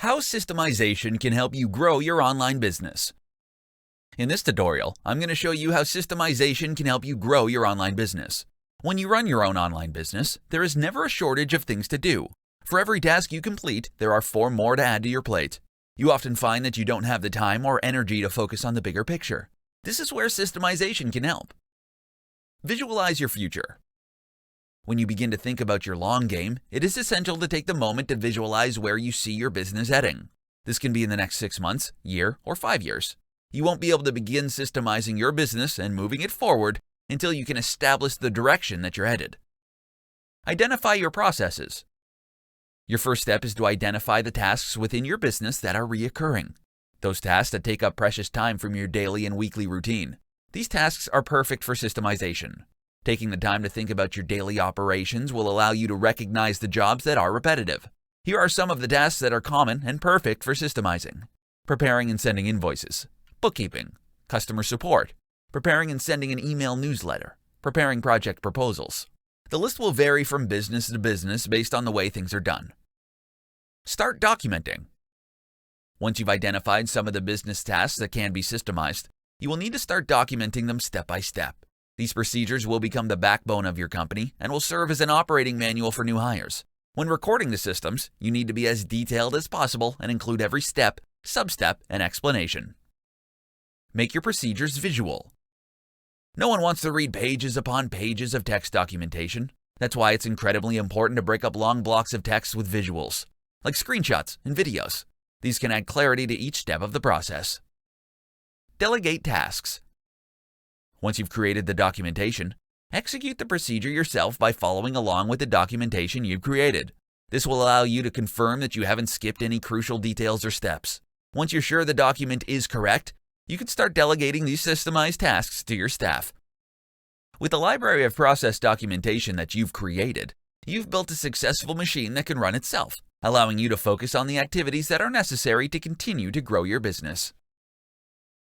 How systemization can help you grow your online business. In this tutorial, I'm going to show you how systemization can help you grow your online business. When you run your own online business, there is never a shortage of things to do. For every task you complete, there are 4 more to add to your plate. You often find that you don't have the time or energy to focus on the bigger picture. This is where systemization can help. Visualize your future. When you begin to think about your long game, it is essential to take the moment to visualize where you see your business heading. This can be in the next 6 months, year, or 5 years. You won't be able to begin systemizing your business and moving it forward until you can establish the direction that you're headed. Identify your processes. Your first step is to identify the tasks within your business that are reoccurring. Those tasks that take up precious time from your daily and weekly routine. These tasks are perfect for systemization. Taking the time to think about your daily operations will allow you to recognize the jobs that are repetitive. Here are some of the tasks that are common and perfect for systemizing. Preparing and sending invoices, bookkeeping, customer support, preparing and sending an email newsletter, preparing project proposals. The list will vary from business to business based on the way things are done. Start documenting. Once you've identified some of the business tasks that can be systemized, you will need to start documenting them step by step. These procedures will become the backbone of your company and will serve as an operating manual for new hires. When recording the systems, you need to be as detailed as possible and include every step, sub-step, and explanation. Make your procedures visual. No one wants to read pages upon pages of text documentation. That's why it's incredibly important to break up long blocks of text with visuals, like screenshots and videos. These can add clarity to each step of the process. Delegate tasks. Once you've created the documentation, execute the procedure yourself by following along with the documentation you've created. This will allow you to confirm that you haven't skipped any crucial details or steps. Once you're sure the document is correct, you can start delegating these systemized tasks to your staff. With the library of process documentation that you've created, you've built a successful machine that can run itself, allowing you to focus on the activities that are necessary to continue to grow your business.